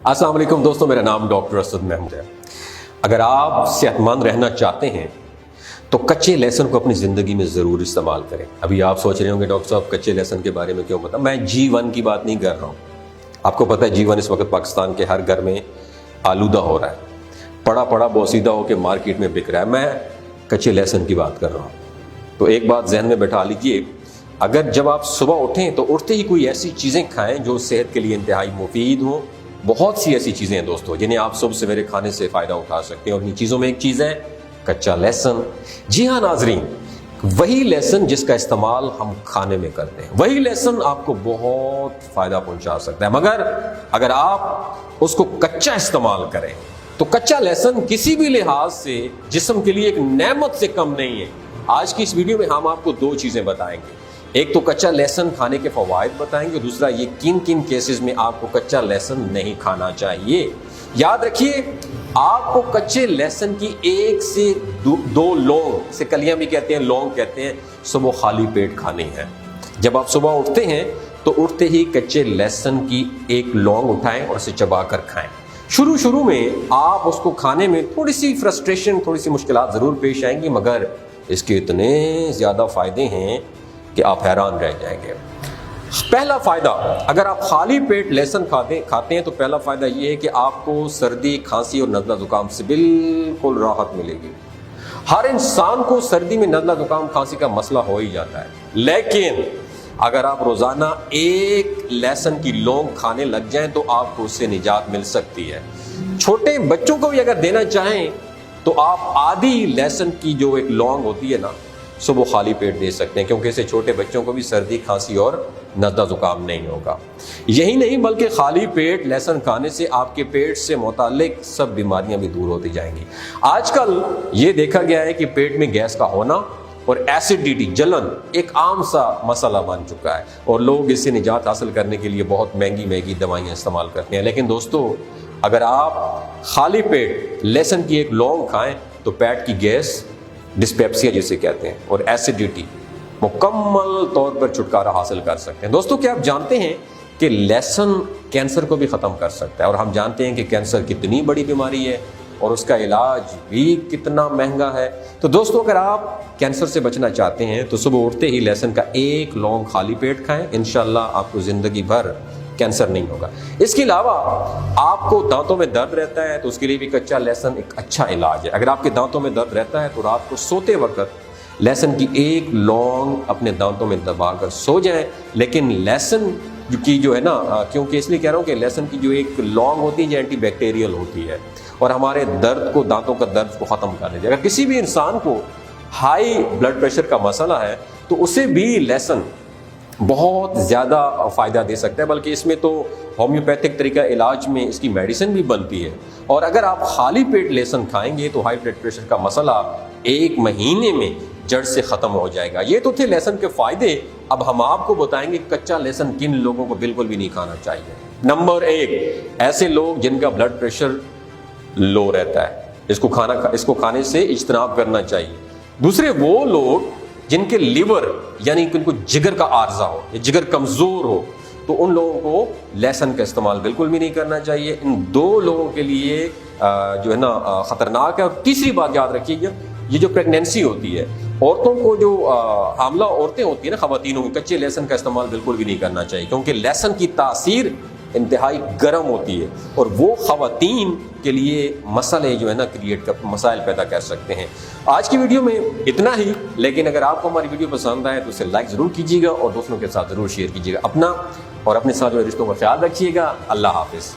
अस्सलाम वालेकुम दोस्तों, मेरा नाम डॉक्टर असद महमूद है। अगर आप सेहतमंद रहना चाहते हैं तो कच्चे लहसुन को अपनी ज़िंदगी में ज़रूर इस्तेमाल करें। अभी आप सोच रहे होंगे डॉक्टर साहब कच्चे लहसुन के बारे में क्यों बता, मैं G1 की बात नहीं कर रहा हूँ। आपको पता है G1 इस वक्त पाकिस्तान के हर घर में आलूदा हो रहा है, पड़ा पड़ा बोसीदा होकर मार्केट में बिक रहा है। मैं कच्चे लहसुन की बात कर रहा हूँ। तो एक बात जहन में बैठा लीजिए, अगर जब आप सुबह उठें तो उठते ही कोई ऐसी चीज़ें खाएं जो सेहत के लिए इंतहाई मुफीद हों। बहुत सी ऐसी चीज़ें हैं दोस्तों जिन्हें आप सुबह सवेरे खाने से फ़ायदा उठा सकते हैं, और इन चीज़ों में एक चीज़ है कच्चा लहसुन। जी हाँ नाजरीन, वही लहसुन जिसका इस्तेमाल हम खाने में करते हैं, वही लहसुन आपको बहुत फ़ायदा पहुंचा सकता है। मगर अगर आप उसको कच्चा इस्तेमाल करें तो कच्चा लहसुन किसी भी लिहाज से जिस्म के लिए एक नेमत से कम नहीं है। आज की इस वीडियो में हम आपको दो चीज़ें बताएंगे। एक तो कच्चा लहसुन खाने के फवायद बताएंगे, दूसरा ये किन किन केसेस में आपको कच्चा लहसुन नहीं खाना चाहिए। याद रखिए, आपको कच्चे लहसुन की एक से दो लौंग से कलियां भी कहते हैं, लौंग कहते हैं, सुबह खाली पेट खानी है। जब आप सुबह उठते हैं तो उठते ही कच्चे लहसुन की एक लौंग उठाएं और उसे चबा कर खाएं। शुरू में आप उसको खाने में थोड़ी सी फ्रस्ट्रेशन, थोड़ी सी मुश्किलात ज़रूर पेश आएंगी, मगर इसके इतने ज़्यादा फ़ायदे हैं कि आप हैरान रह जाएंगे। पहला फ़ायदा, अगर आप खाली पेट लहसुन खाते हैं तो पहला फ़ायदा ये है कि आपको सर्दी, खांसी और नज़ला ज़ुकाम से बिल्कुल राहत मिलेगी। हर इंसान को सर्दी में नज़ला ज़ुकाम खांसी का मसला हो ही जाता है, लेकिन अगर आप रोज़ाना एक लहसुन की लौंग खाने लग जाएं तो आपको उससे निजात मिल सकती है। छोटे बच्चों को भी अगर देना चाहें तो आप आधी लहसुन की जो एक लौंग होती है ना, सुबह खाली पेट दे सकते हैं, क्योंकि इससे छोटे बच्चों को भी सर्दी, खांसी और नज़ला ज़ुकाम नहीं होगा। यही नहीं बल्कि खाली पेट लहसुन खाने से आपके पेट से मुताल्लिक सब बीमारियां भी दूर होती जाएंगी। आजकल ये देखा गया है कि पेट में गैस का होना और एसिडिटी, जलन एक आम सा मसला बन चुका है, और लोग इससे निजात हासिल करने के लिए बहुत महंगी दवाइयाँ इस्तेमाल करते हैं। लेकिन दोस्तों, अगर आप खाली पेट लहसुन की एक लौंग खाएं तो पेट की गैस, डिस्पेप्सिया जिसे कहते हैं, और एसिडिटी मुकम्मल तौर पर छुटकारा हासिल कर सकते हैं। दोस्तों, क्या आप जानते हैं कि लहसुन कैंसर को भी ख़त्म कर सकता है, और हम जानते हैं कि कैंसर कितनी बड़ी बीमारी है और उसका इलाज भी कितना महंगा है। तो दोस्तों, अगर आप कैंसर से बचना चाहते हैं तो सुबह उठते ही लहसुन का एक लौंग खाली पेट खाएं, इंशाल्लाह आपको ज़िंदगी भर कैंसर नहीं होगा। इसके अलावा आपको दांतों में दर्द रहता है तो उसके लिए भी कच्चा लहसुन एक अच्छा इलाज है। अगर आपके दांतों में दर्द रहता है तो रात को सोते वक्त लहसुन की एक लौंग अपने दांतों में दबाकर सो जाएं। लेकिन लहसुन की जो है ना, क्योंकि इसलिए कह रहा हूँ कि लहसुन की जो एक लौंग होती है जो एंटी बैक्टीरियल होती है और हमारे दर्द को, दांतों का दर्द को ख़त्म कर देती है। अगर किसी भी इंसान को हाई ब्लड प्रेशर का मसला है तो उसे भी लहसुन बहुत ज़्यादा फ़ायदा दे सकता है, बल्कि इसमें तो होम्योपैथिक तरीका इलाज में इसकी मेडिसिन भी बनती है। और अगर आप खाली पेट लहसुन खाएंगे तो हाई ब्लड प्रेशर का मसला एक महीने में जड़ से ख़त्म हो जाएगा। ये तो थे लहसुन के फ़ायदे। अब हम आपको बताएंगे कच्चा लहसुन किन लोगों को बिल्कुल भी नहीं खाना चाहिए। नंबर एक, ऐसे लोग जिनका ब्लड प्रेशर लो रहता है, इसको खाने से इज्तनाब करना चाहिए। दूसरे, वो लोग जिनके लिवर यानी कि उनको जिगर का आर्जा हो या जिगर कमज़ोर हो, तो उन लोगों को लहसुन का इस्तेमाल बिल्कुल भी नहीं करना चाहिए। इन दो लोगों के लिए जो है ना ख़तरनाक है। और तीसरी बात याद रखिएगा, ये जो प्रेगनेंसी होती है, औरतों को जो हामला औरतें होती हैं ना, ख़वातीनों को कच्चे लहसुन का इस्तेमाल बिल्कुल भी नहीं करना चाहिए, क्योंकि लहसुन की तासीर इंतहाई गर्म होती है और वो ख़वातीन के लिए मसले जो है ना मसाइल पैदा कर सकते हैं। आज की वीडियो में इतना ही, लेकिन अगर आपको हमारी वीडियो पसंद आए तो उसे लाइक ज़रूर कीजिएगा और दोस्तों के साथ ज़रूर शेयर कीजिएगा। अपना और अपने साथ जो रिश्तों का ख्याल रखिएगा। अल्लाह हाफ़िज़।